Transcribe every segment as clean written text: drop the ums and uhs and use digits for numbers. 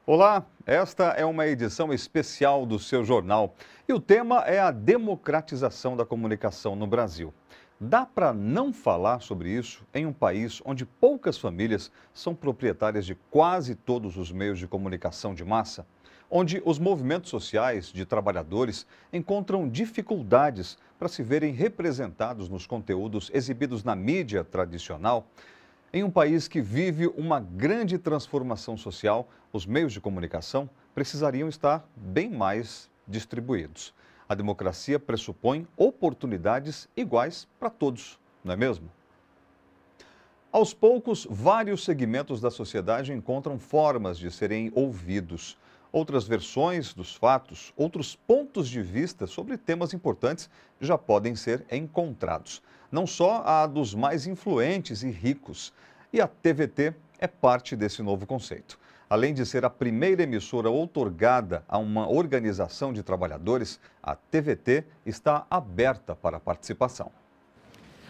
Olá, esta é uma edição especial do seu jornal e o tema é a democratização da comunicação no Brasil. Dá para não falar sobre isso em um país onde poucas famílias são proprietárias de quase todos os meios de comunicação de massa? Onde os movimentos sociais de trabalhadores encontram dificuldades para se verem representados nos conteúdos exibidos na mídia tradicional? Em um país que vive uma grande transformação social, os meios de comunicação precisariam estar bem mais distribuídos. A democracia pressupõe oportunidades iguais para todos, não é mesmo? Aos poucos, vários segmentos da sociedade encontram formas de serem ouvidos. Outras versões dos fatos, outros pontos de vista sobre temas importantes já podem ser encontrados. Não só a dos mais influentes e ricos. E a TVT é parte desse novo conceito. Além de ser a primeira emissora outorgada a uma organização de trabalhadores, a TVT está aberta para a participação.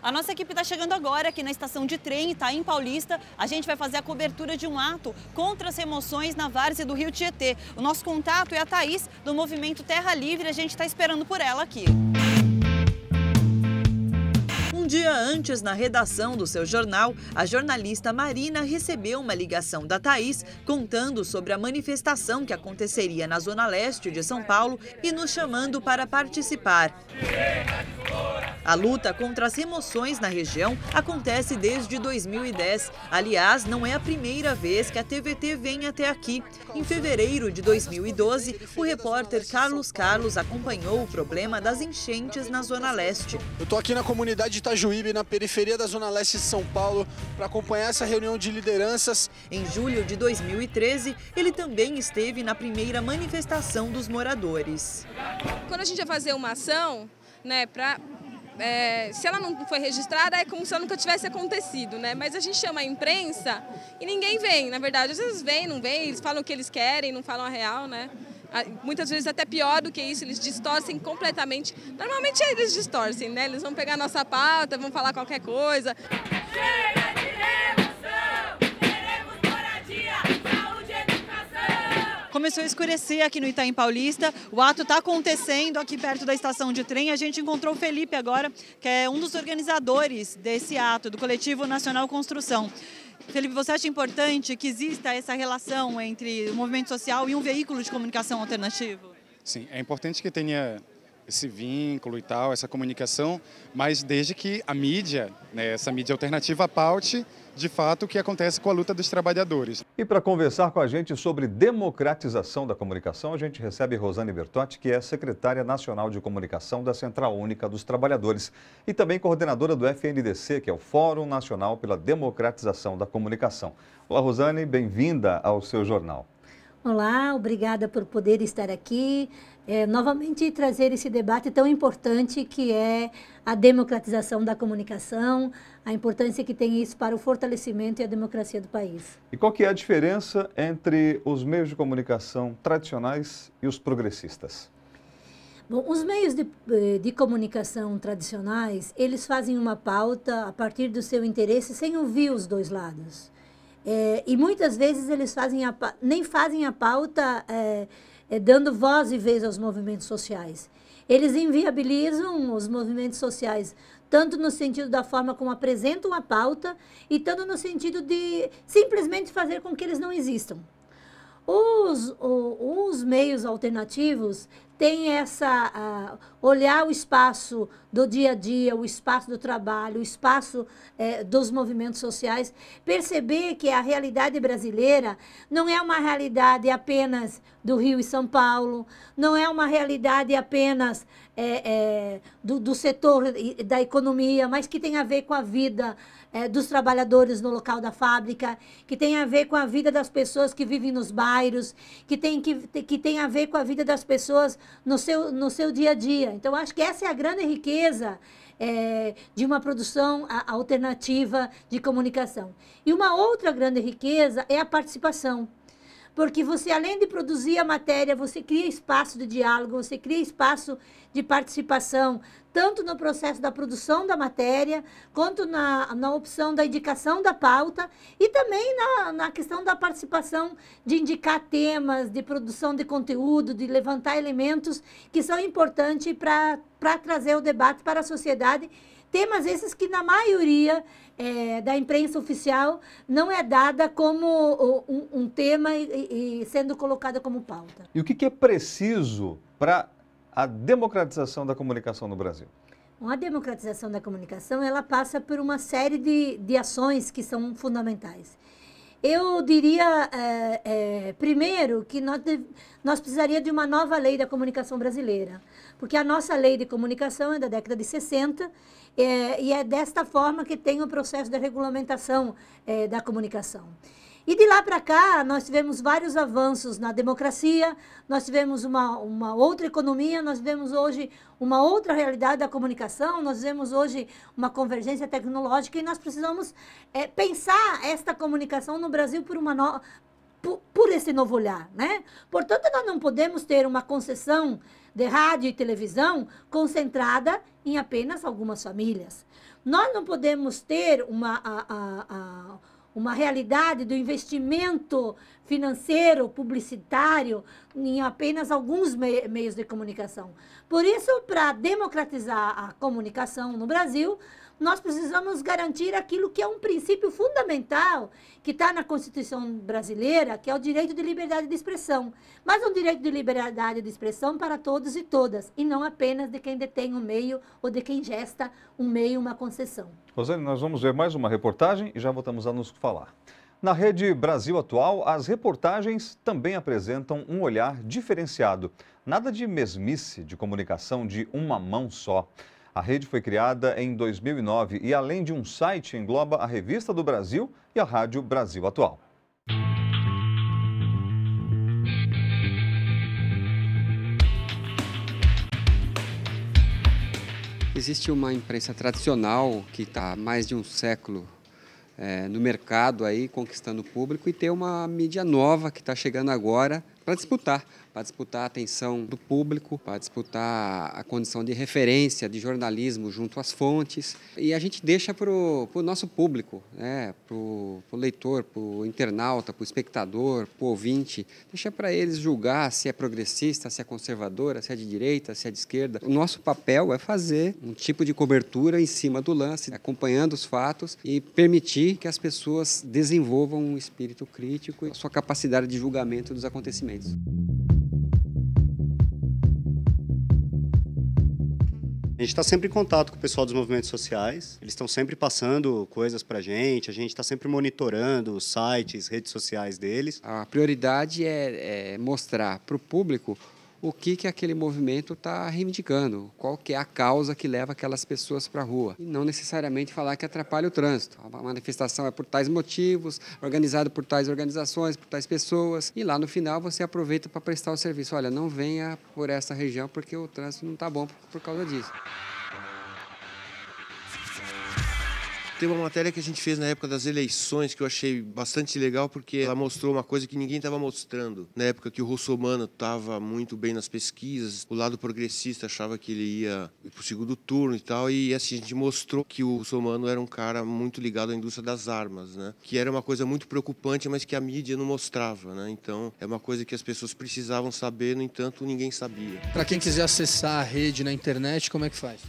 A nossa equipe está chegando agora aqui na estação de trem Itaim Paulista. A gente vai fazer a cobertura de um ato contra as remoções na várzea do Rio Tietê. O nosso contato é a Thaís, do movimento Terra Livre. A gente está esperando por ela aqui. Um dia antes, na redação do seu jornal, a jornalista Marina recebeu uma ligação da Thaís contando sobre a manifestação que aconteceria na Zona Leste de São Paulo e nos chamando para participar. A luta contra as remoções na região acontece desde 2010. Aliás, não é a primeira vez que a TVT vem até aqui. Em fevereiro de 2012, o repórter Carlos acompanhou o problema das enchentes na Zona Leste. Eu estou aqui na comunidade de Itajuípe, na periferia da Zona Leste de São Paulo, para acompanhar essa reunião de lideranças. Em julho de 2013, ele também esteve na primeira manifestação dos moradores. Quando a gente vai fazer uma ação, né, se ela não foi registrada, é como se ela nunca tivesse acontecido, né? Mas a gente chama a imprensa e ninguém vem, na verdade. Às vezes vem, não vem, eles falam o que eles querem, não falam a real, né? Muitas vezes até pior do que isso, eles distorcem completamente. Normalmente eles distorcem, né? Eles vão pegar a nossa pauta, vão falar qualquer coisa. Chega de remoção, queremos moradia, saúde e educação. Começou a escurecer aqui no Itaim Paulista, o ato está acontecendo aqui perto da estação de trem. A gente encontrou o Felipe agora, que é um dos organizadores desse ato, do Coletivo Nacional Construção. Felipe, você acha importante que exista essa relação entre o movimento social e um veículo de comunicação alternativo? Sim, é importante que tenha esse vínculo e tal, essa comunicação, mas desde que a mídia, né, essa mídia alternativa, paute de fato o que acontece com a luta dos trabalhadores. E para conversar com a gente sobre democratização da comunicação, a gente recebe Rosane Bertotti, que é secretária nacional de comunicação da Central Única dos Trabalhadores e também coordenadora do FNDC, que é o Fórum Nacional pela Democratização da Comunicação. Olá, Rosane, bem-vinda ao seu jornal. Olá, obrigada por poder estar aqui, novamente trazer esse debate tão importante que é a democratização da comunicação, a importância que tem isso para o fortalecimento e a democracia do país. E qual que é a diferença entre os meios de comunicação tradicionais e os progressistas? Bom, os meios de comunicação tradicionais, eles fazem uma pauta a partir do seu interesse sem ouvir os dois lados. E muitas vezes eles nem fazem a pauta dando voz e vez aos movimentos sociais. Eles inviabilizam os movimentos sociais, tanto no sentido da forma como apresentam a pauta e tanto no sentido de simplesmente fazer com que eles não existam. Os meios alternativos têm olhar o espaço do dia a dia, o espaço do trabalho, o espaço dos movimentos sociais, perceber que a realidade brasileira não é uma realidade apenas do Rio e São Paulo, não é uma realidade apenas do setor da economia, mas que tem a ver com a vida dos trabalhadores no local da fábrica, que tem a ver com a vida das pessoas que vivem nos bairros, que tem a ver com a vida das pessoas no seu dia a dia. Então, acho que essa é a grande riqueza de uma produção alternativa de comunicação. E uma outra grande riqueza é a participação. porque você, além de produzir a matéria, você cria espaço de diálogo, você cria espaço de participação, tanto no processo da produção da matéria, quanto na opção da indicação da pauta e também na questão da participação de indicar temas, de produção de conteúdo, de levantar elementos que são importantes para trazer o debate para a sociedade. Temas esses que, na maioria da imprensa oficial, não é dada como um tema e sendo colocada como pauta. E o que é preciso para a democratização da comunicação no Brasil? A democratização da comunicação, ela passa por uma série de ações que são fundamentais. Eu diria, primeiro, que nós precisaríamos de uma nova lei da comunicação brasileira, porque a nossa lei de comunicação é da década de 60, e é desta forma que tem o processo de regulamentação da comunicação. E de lá para cá, nós tivemos vários avanços na democracia, nós tivemos uma outra economia, nós vivemos hoje uma outra realidade da comunicação, nós vivemos hoje uma convergência tecnológica e nós precisamos pensar esta comunicação no Brasil por esse novo olhar, né? Portanto, nós não podemos ter uma concessão de rádio e televisão concentrada em apenas algumas famílias. Nós não podemos ter uma realidade do investimento financeiro, publicitário, em apenas alguns meios de comunicação. Por isso, para democratizar a comunicação no Brasil, nós precisamos garantir aquilo que é um princípio fundamental, que está na Constituição brasileira, que é o direito de liberdade de expressão. Mas um direito de liberdade de expressão para todos e todas, e não apenas de quem detém um meio ou de quem gesta um meio, uma concessão. Rosane, nós vamos ver mais uma reportagem e já voltamos a nos falar. Na Rede Brasil Atual, as reportagens também apresentam um olhar diferenciado. Nada de mesmice de comunicação de uma mão só. A rede foi criada em 2009 e, além de um site, engloba a Revista do Brasil e a Rádio Brasil Atual. Existe uma imprensa tradicional que está há mais de um século no mercado, aí, conquistando o público, e tem uma mídia nova que está chegando agora para disputar a atenção do público, para disputar a condição de referência de jornalismo junto às fontes. E a gente deixa para o nosso público, né? Para o leitor, para o internauta, para o espectador, para o ouvinte, deixa para eles julgar se é progressista, se é conservadora, se é de direita, se é de esquerda. O nosso papel é fazer um tipo de cobertura em cima do lance, acompanhando os fatos e permitir que as pessoas desenvolvam um espírito crítico e a sua capacidade de julgamento dos acontecimentos. A gente está sempre em contato com o pessoal dos movimentos sociais, eles estão sempre passando coisas para a gente está sempre monitorando os sites, redes sociais deles. A prioridade é mostrar para o público o que aquele movimento está reivindicando, qual que é a causa que leva aquelas pessoas para a rua. E não necessariamente falar que atrapalha o trânsito. A manifestação é por tais motivos, organizada por tais organizações, por tais pessoas. E lá no final você aproveita para prestar o serviço. Olha, não venha por essa região porque o trânsito não está bom por causa disso. Tem uma matéria que a gente fez na época das eleições que eu achei bastante legal porque ela mostrou uma coisa que ninguém estava mostrando. Na época que o Russomano estava muito bem nas pesquisas, o lado progressista achava que ele ia para o segundo turno e tal, e assim a gente mostrou que o Russomano era um cara muito ligado à indústria das armas, né? Que era uma coisa muito preocupante, mas que a mídia não mostrava, né? Então é uma coisa que as pessoas precisavam saber, no entanto ninguém sabia. Para quem quiser acessar a rede na internet, como é que faz?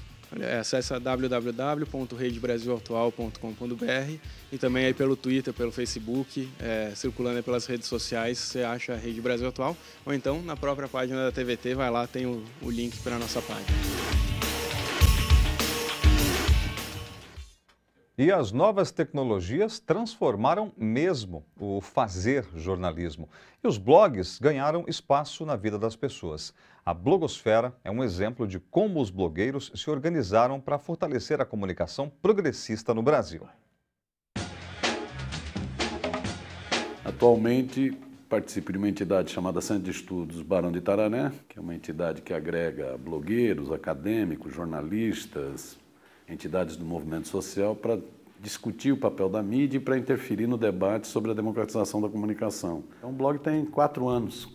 Acesse www.redebrasilatual.com.br e também aí pelo Twitter, pelo Facebook, circulando aí pelas redes sociais, você acha a Rede Brasil Atual, ou então na própria página da TVT, vai lá, tem o link para a nossa página. E as novas tecnologias transformaram mesmo o fazer jornalismo. E os blogs ganharam espaço na vida das pessoas. A blogosfera é um exemplo de como os blogueiros se organizaram para fortalecer a comunicação progressista no Brasil. Atualmente, participo de uma entidade chamada Centro de Estudos Barão de Itararé, que é uma entidade que agrega blogueiros, acadêmicos, jornalistas, entidades do movimento social para discutir o papel da mídia e para interferir no debate sobre a democratização da comunicação. Então, o blog tem 4 anos.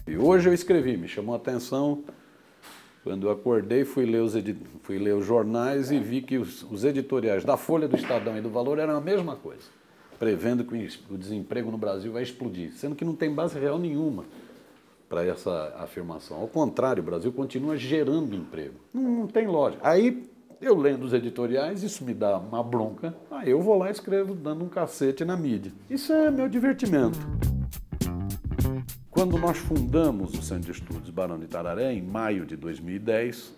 E hoje eu escrevi, me chamou a atenção, quando eu acordei, fui ler os jornais e vi que os editoriais da Folha, do Estadão e do Valor eram a mesma coisa, prevendo que o desemprego no Brasil vai explodir, sendo que não tem base real nenhuma para essa afirmação. Ao contrário, o Brasil continua gerando emprego. Não tem lógica. Aí, eu lendo os editoriais, isso me dá uma bronca, aí eu vou lá e escrevo dando um cacete na mídia. Isso é meu divertimento. Quando nós fundamos o Centro de Estudos Barão de Itararé, em maio de 2010,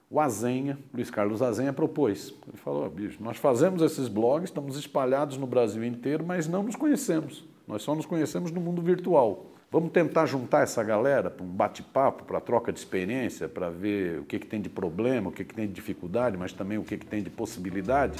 o Azenha, Luiz Carlos Azenha, propôs. Ele falou, bicho, nós fazemos esses blogs, estamos espalhados no Brasil inteiro, mas não nos conhecemos. Nós só nos conhecemos no mundo virtual. Vamos tentar juntar essa galera para um bate-papo, para troca de experiência, para ver o que tem de problema, o que tem de dificuldade, mas também o que tem de possibilidade.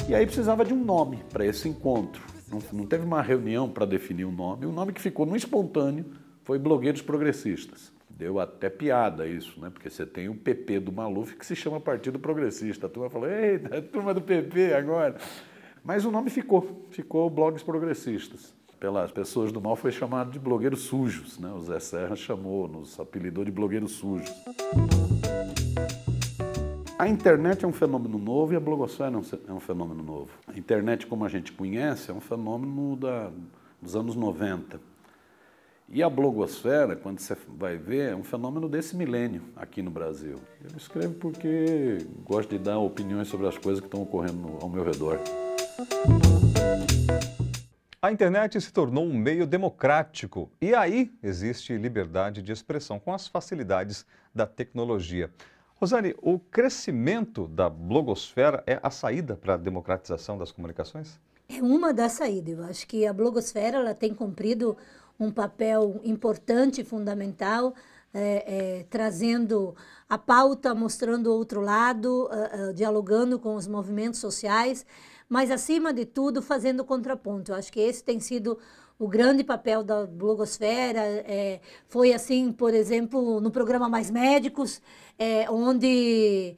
E aí precisava de um nome para esse encontro. Não teve uma reunião para definir um nome. O nome que ficou no espontâneo foi Blogueiros Progressistas. Deu até piada isso, né? Porque você tem o PP do Maluf que se chama Partido Progressista. A turma falou, eita, a turma do PP agora. Mas o nome ficou Blogs Progressistas. Pelas pessoas do mal foi chamado de blogueiros sujos, né? O Zé Serra nos apelidou de blogueiros sujos. A internet é um fenômeno novo e a blogosfera é um fenômeno novo. A internet, como a gente conhece, é um fenômeno dos anos 90. E a blogosfera, quando você vai ver, é um fenômeno desse milênio aqui no Brasil. Eu escrevo porque gosto de dar opiniões sobre as coisas que estão ocorrendo ao meu redor. A internet se tornou um meio democrático e aí existe liberdade de expressão com as facilidades da tecnologia. Rosane, o crescimento da blogosfera é a saída para a democratização das comunicações? É uma das saídas. Eu acho que a blogosfera ela tem cumprido um papel importante e fundamental, trazendo a pauta, mostrando o outro lado, dialogando com os movimentos sociais, mas, acima de tudo, fazendo contraponto. Eu acho que esse tem sido o grande papel da blogosfera. Foi assim, por exemplo, no programa Mais Médicos, onde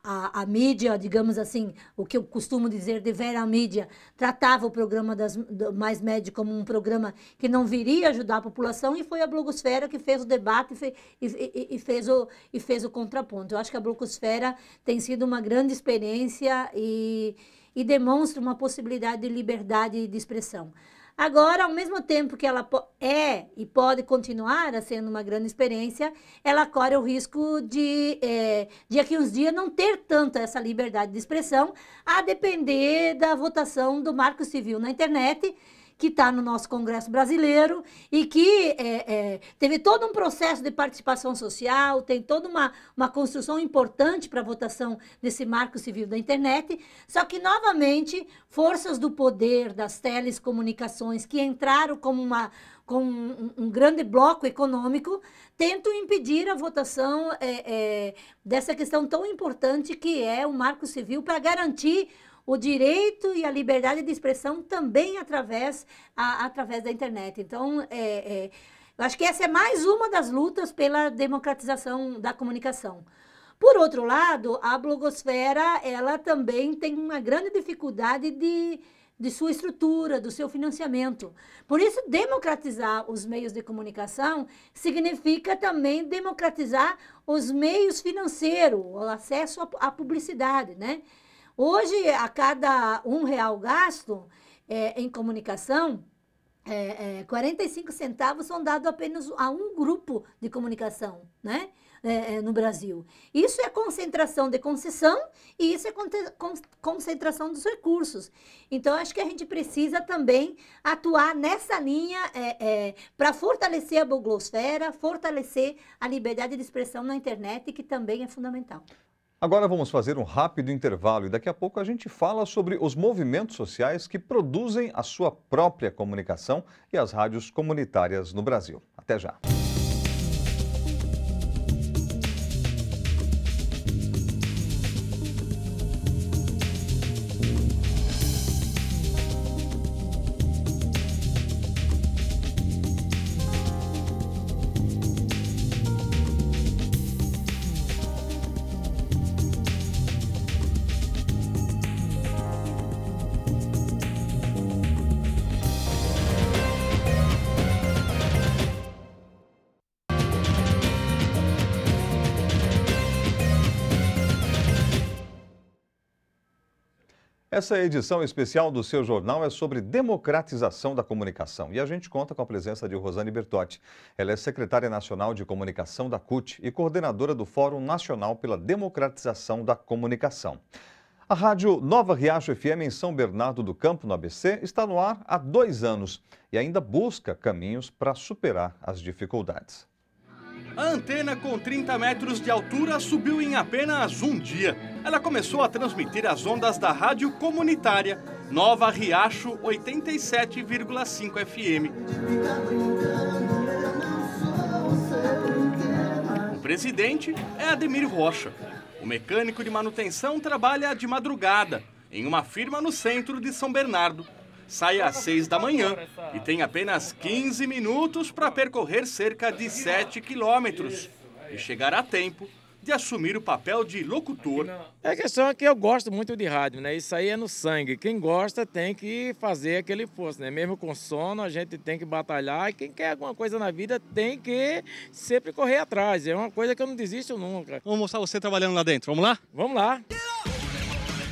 a mídia, digamos assim, o que eu costumo dizer de vera mídia, tratava o programa do Mais Médicos como um programa que não viria ajudar a população, e foi a blogosfera que fez o debate e fez o contraponto. Eu acho que a blogosfera tem sido uma grande experiência e demonstra uma possibilidade de liberdade de expressão. Agora, ao mesmo tempo que ela é e pode continuar sendo uma grande experiência, ela corre o risco de daqui a uns dias não ter tanta essa liberdade de expressão, a depender da votação do Marco Civil na internet, que está no nosso Congresso brasileiro e que teve todo um processo de participação social, tem toda uma construção importante para a votação desse Marco Civil da internet, só que, novamente, forças do poder, das telecomunicações, que entraram com um grande bloco econômico, tentam impedir a votação dessa questão tão importante que é o Marco Civil para garantir o direito e a liberdade de expressão também através da internet. Então, eu acho que essa é mais uma das lutas pela democratização da comunicação. Por outro lado, a blogosfera, ela também tem uma grande dificuldade de sua estrutura, do seu financiamento. Por isso, democratizar os meios de comunicação significa também democratizar os meios financeiros, o acesso à publicidade, né? Hoje, a cada R$1 gasto em comunicação, 45 centavos são dados apenas a um grupo de comunicação, né? No Brasil. Isso é concentração de concessão e isso é concentração dos recursos. Então, acho que a gente precisa também atuar nessa linha para fortalecer a blogosfera, fortalecer a liberdade de expressão na internet, que também é fundamental. Agora vamos fazer um rápido intervalo e daqui a pouco a gente fala sobre os movimentos sociais que produzem a sua própria comunicação e as rádios comunitárias no Brasil. Até já! Essa edição especial do seu jornal é sobre democratização da comunicação e a gente conta com a presença de Rosane Bertotti. Ela é secretária nacional de comunicação da CUT e coordenadora do Fórum Nacional pela Democratização da Comunicação. A rádio Nova Riacho FM em São Bernardo do Campo, no ABC, está no ar há 2 anos e ainda busca caminhos para superar as dificuldades. A antena com 30 metros de altura subiu em apenas um dia. Ela começou a transmitir as ondas da rádio comunitária Nova Riacho 87,5 FM. O presidente é Ademir Rocha. O mecânico de manutenção trabalha de madrugada em uma firma no centro de São Bernardo. Sai às 6 da manhã e tem apenas 15 minutos para percorrer cerca de 7 quilômetros e chegar a tempo de assumir o papel de locutor. A questão é que eu gosto muito de rádio, né? Isso aí é no sangue. Quem gosta tem que fazer aquele esforço, né? Mesmo com sono, a gente tem que batalhar e quem quer alguma coisa na vida tem que sempre correr atrás. É uma coisa que eu não desisto nunca. Vamos mostrar você trabalhando lá dentro, vamos lá? Vamos lá.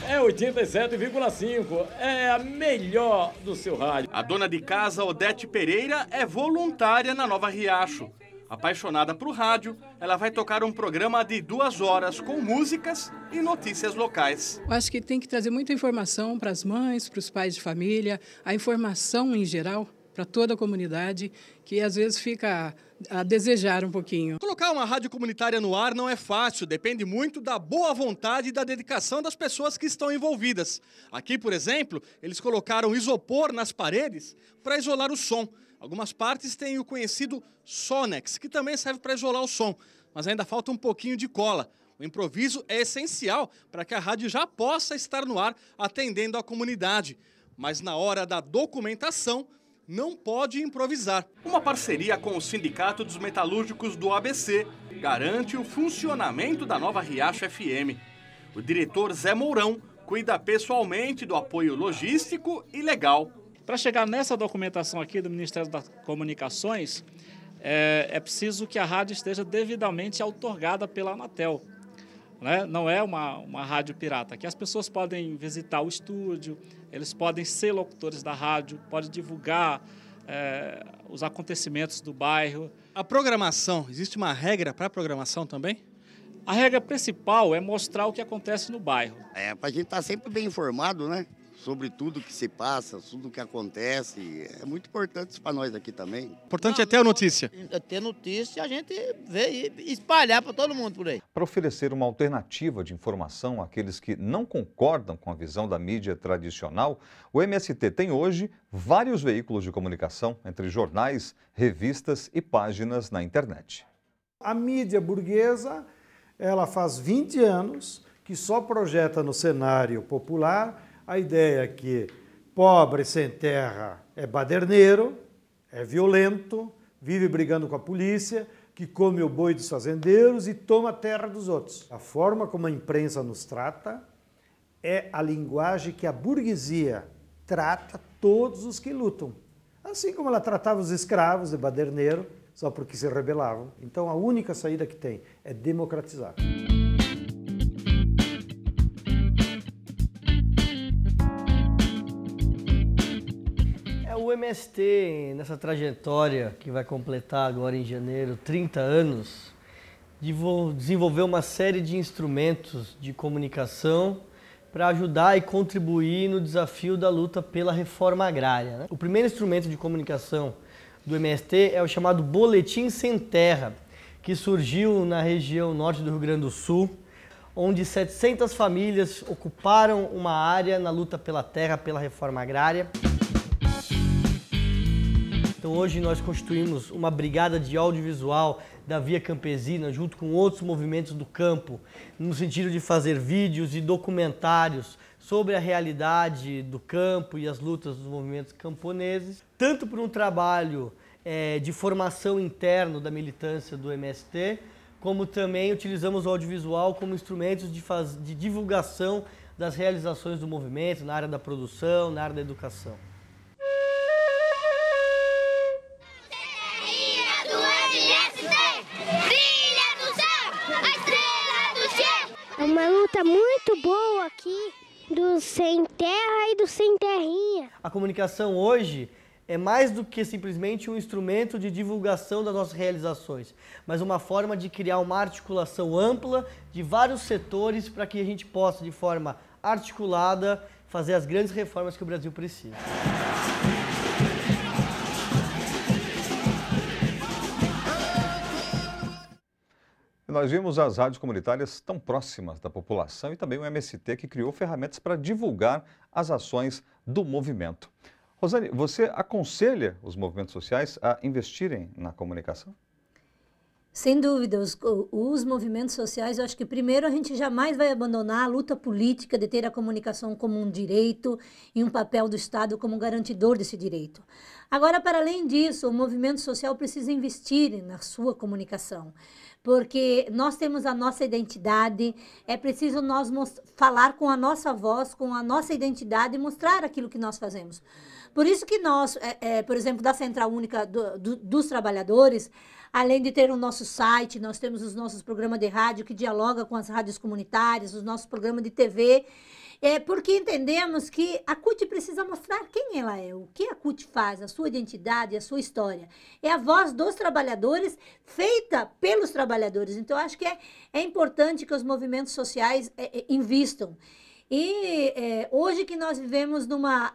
É 87,5, é a melhor do seu rádio. A dona de casa, Odete Pereira, é voluntária na Nova Riacho. Apaixonada por rádio, ela vai tocar um programa de 2 horas com músicas e notícias locais. Eu acho que tem que trazer muita informação para as mães, para os pais de família, a informação em geral para toda a comunidade, que às vezes fica a desejar um pouquinho. Colocar uma rádio comunitária no ar não é fácil, depende muito da boa vontade e da dedicação das pessoas que estão envolvidas. Aqui, por exemplo, eles colocaram isopor nas paredes para isolar o som. Algumas partes têm o conhecido Sonex, que também serve para isolar o som, mas ainda falta um pouquinho de cola. O improviso é essencial para que a rádio já possa estar no ar atendendo a comunidade. Mas na hora da documentação, não pode improvisar. Uma parceria com o Sindicato dos Metalúrgicos do ABC garante o funcionamento da Nova Riacho FM. O diretor Zé Mourão cuida pessoalmente do apoio logístico e legal. Para chegar nessa documentação aqui do Ministério das Comunicações, é preciso que a rádio esteja devidamente outorgada pela Anatel. Né? Não é uma rádio pirata. Aqui as pessoas podem visitar o estúdio, eles podem ser locutores da rádio, podem divulgar os acontecimentos do bairro. A programação, existe uma regra para a programação também? A regra principal é mostrar o que acontece no bairro. Para a gente estar sempre bem informado, né? Sobre tudo que se passa, tudo que acontece. É muito importante isso para nós aqui também. Importante é ter a notícia. Ter notícia, a gente vê e espalhar para todo mundo por aí. Para oferecer uma alternativa de informação àqueles que não concordam com a visão da mídia tradicional, o MST tem hoje vários veículos de comunicação, entre jornais, revistas e páginas na internet. A mídia burguesa, ela faz 20 anos que só projeta no cenário popular a ideia que pobre sem terra é baderneiro, é violento, vive brigando com a polícia, que come o boi dos fazendeiros e toma a terra dos outros. A forma como a imprensa nos trata é a linguagem que a burguesia trata todos os que lutam. Assim como ela tratava os escravos de baderneiro, só porque se rebelavam. Então a única saída que tem é democratizar. O MST, nessa trajetória que vai completar agora em janeiro 30 anos, desenvolveu uma série de instrumentos de comunicação para ajudar e contribuir no desafio da luta pela reforma agrária. Né? O primeiro instrumento de comunicação do MST é o chamado Boletim Sem Terra, que surgiu na região norte do Rio Grande do Sul, onde 700 famílias ocuparam uma área na luta pela terra, pela reforma agrária. Então hoje nós constituímos uma brigada de audiovisual da Via Campesina, junto com outros movimentos do campo, no sentido de fazer vídeos e documentários sobre a realidade do campo e as lutas dos movimentos camponeses, tanto por um trabalho de formação interno da militância do MST, como também utilizamos o audiovisual como instrumentos de divulgação das realizações do movimento na área da produção, na área da educação. É uma luta muito boa aqui. Do sem terra e do sem terrinha. A comunicação hoje é mais do que simplesmente um instrumento de divulgação das nossas realizações, mas uma forma de criar uma articulação ampla de vários setores para que a gente possa, de forma articulada, fazer as grandes reformas que o Brasil precisa. Nós vimos as rádios comunitárias tão próximas da população e também o MST que criou ferramentas para divulgar as ações do movimento. Rosane, você aconselha os movimentos sociais a investirem na comunicação? Sem dúvida, os movimentos sociais, eu acho que primeiro a gente jamais vai abandonar a luta política de ter a comunicação como um direito e um papel do Estado como garantidor desse direito. Agora, para além disso, o movimento social precisa investir na sua comunicação, porque nós temos a nossa identidade, é preciso nós falar com a nossa voz, com a nossa identidade e mostrar aquilo que nós fazemos. Por isso que nós, por exemplo, da Central Única dos Trabalhadores, além de ter o nosso site, nós temos os nossos programas de rádio que dialogam com as rádios comunitárias, os nossos programas de TV, porque entendemos que a CUT precisa mostrar quem ela é, o que a CUT faz, a sua identidade, a sua história. É a voz dos trabalhadores, feita pelos trabalhadores. Então, acho que é importante que os movimentos sociais invistam. E hoje que nós vivemos numa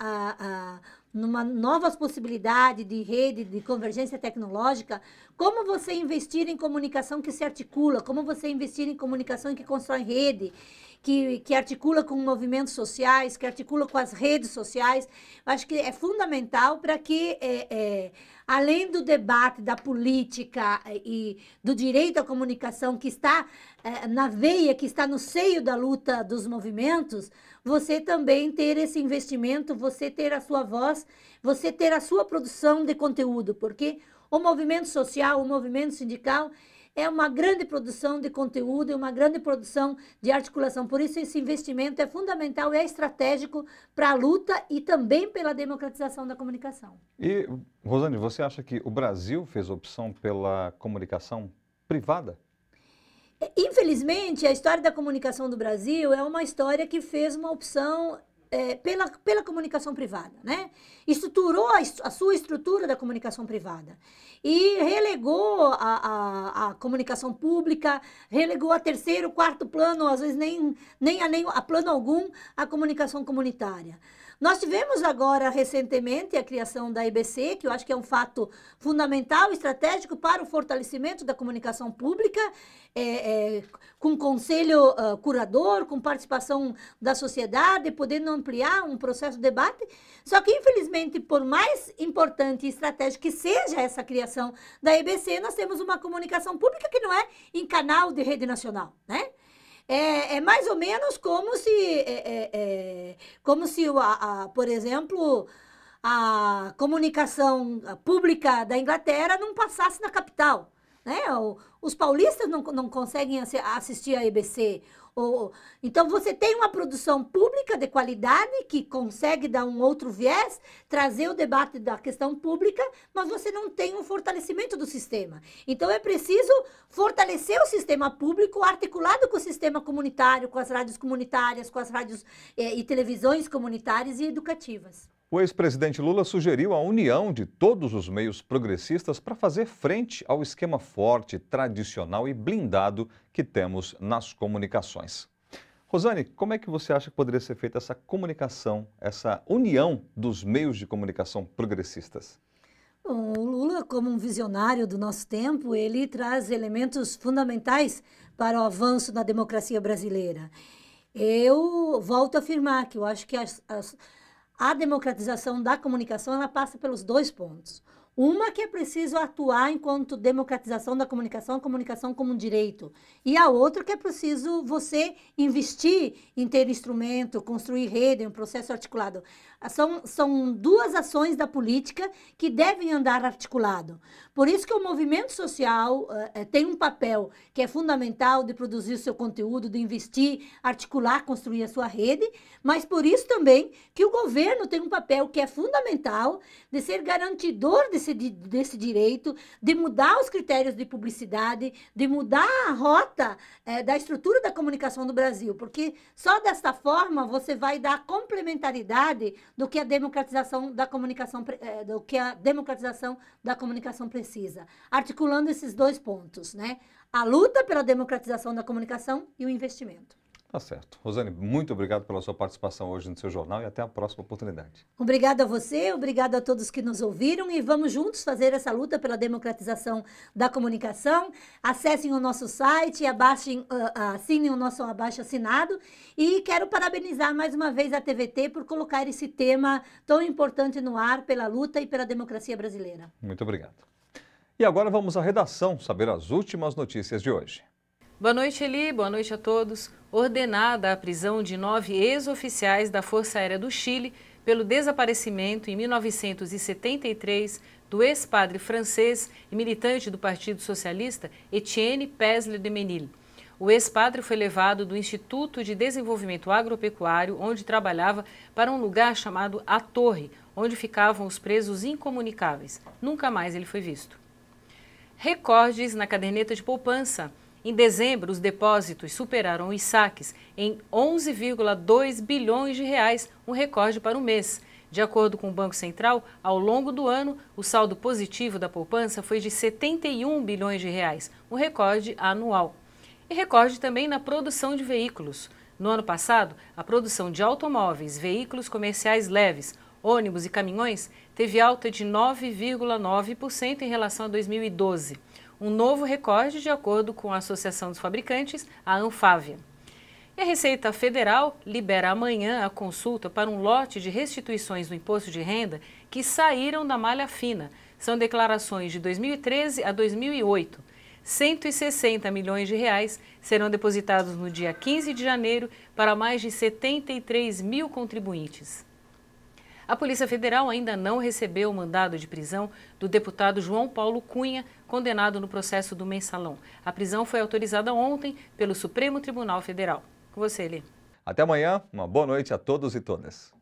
novas possibilidades de rede, de convergência tecnológica, como você investir em comunicação que se articula, como você investir em comunicação que constrói rede, que articula com movimentos sociais, que articula com as redes sociais. Eu acho que é fundamental para que, além do debate da política e do direito à comunicação que está na veia, que está no seio da luta dos movimentos, você também ter esse investimento, você ter a sua voz, você ter a sua produção de conteúdo, porque o movimento social, o movimento sindical é uma grande produção de conteúdo, é uma grande produção de articulação. Por isso, esse investimento é fundamental, é estratégico para a luta e também pela democratização da comunicação. E, Rosane, você acha que o Brasil fez opção pela comunicação privada? Infelizmente, a história da comunicação do Brasil é uma história que fez uma opção pela comunicação privada, né? Estruturou a sua estrutura da comunicação privada e relegou a comunicação pública, relegou a terceiro, quarto plano, às vezes nem a plano algum, a comunicação comunitária. Nós tivemos agora, recentemente, a criação da EBC, que eu acho que é um fato fundamental, estratégico para o fortalecimento da comunicação pública, com conselho curador, com participação da sociedade, podendo ampliar um processo de debate. Só que, infelizmente, por mais importante e estratégico que seja essa criação da EBC, nós temos uma comunicação pública que não é em canal de rede nacional, né? É mais ou menos como se por exemplo, a comunicação pública da Inglaterra não passasse na capital, né? Os paulistas não conseguem assistir à EBC. Então, você tem uma produção pública de qualidade que consegue dar um outro viés, trazer o debate da questão pública, mas você não tem um fortalecimento do sistema. Então, é preciso fortalecer o sistema público articulado com o sistema comunitário, com as rádios comunitárias, com as rádios e televisões comunitárias e educativas. O ex-presidente Lula sugeriu a união de todos os meios progressistas para fazer frente ao esquema forte, tradicional e blindado que temos nas comunicações. Rosane, como é que você acha que poderia ser feita essa comunicação, essa união dos meios de comunicação progressistas? Bom, o Lula, como um visionário do nosso tempo, ele traz elementos fundamentais para o avanço na democracia brasileira. Eu volto a afirmar que eu acho que a democratização da comunicação, ela passa pelos dois pontos. Uma que é preciso atuar enquanto democratização da comunicação, a comunicação como um direito. E a outra que é preciso você investir em ter instrumento, construir rede, um processo articulado. São duas ações da política que devem andar articulado. Por isso que o movimento social tem um papel que é fundamental de produzir o seu conteúdo, de investir, articular, construir a sua rede, mas por isso também que o governo tem um papel que é fundamental de ser garantidor desse desse direito, de mudar os critérios de publicidade, de mudar a rota da estrutura da comunicação do Brasil, porque só desta forma você vai dar complementaridade do que a democratização da comunicação, precisa, articulando esses dois pontos, né? A luta pela democratização da comunicação e o investimento. Tá certo. Rosane, muito obrigado pela sua participação hoje no seu jornal e até a próxima oportunidade. Obrigada a você, obrigada a todos que nos ouviram e vamos juntos fazer essa luta pela democratização da comunicação. Acessem o nosso site, assinem o nosso abaixo-assinado e quero parabenizar mais uma vez a TVT por colocar esse tema tão importante no ar pela luta e pela democracia brasileira. Muito obrigado. E agora vamos à redação saber as últimas notícias de hoje. Boa noite, Eli. Boa noite a todos. Ordenada a prisão de 9 ex-oficiais da Força Aérea do Chile pelo desaparecimento em 1973 do ex-padre francês e militante do Partido Socialista Etienne Pesle de Menil. O ex-padre foi levado do Instituto de Desenvolvimento Agropecuário, onde trabalhava, para um lugar chamado A Torre, onde ficavam os presos incomunicáveis. Nunca mais ele foi visto. Recordes na caderneta de poupança. Em dezembro, os depósitos superaram os saques em 11,2 bilhões de reais, um recorde para o mês. De acordo com o Banco Central, ao longo do ano, o saldo positivo da poupança foi de 71 bilhões de reais, um recorde anual. E recorde também na produção de veículos. No ano passado, a produção de automóveis, veículos comerciais leves, ônibus e caminhões teve alta de 9,9% em relação a 2012. Um novo recorde de acordo com a Associação dos Fabricantes, a Anfávia. E a Receita Federal libera amanhã a consulta para um lote de restituições do imposto de renda que saíram da malha fina. São declarações de 2013 a 2008. 160 milhões de reais serão depositados no dia 15 de janeiro para mais de 73 mil contribuintes. A Polícia Federal ainda não recebeu o mandado de prisão do deputado João Paulo Cunha, condenado no processo do Mensalão. A prisão foi autorizada ontem pelo Supremo Tribunal Federal. Com você, Eli. Até amanhã, uma boa noite a todos e todas.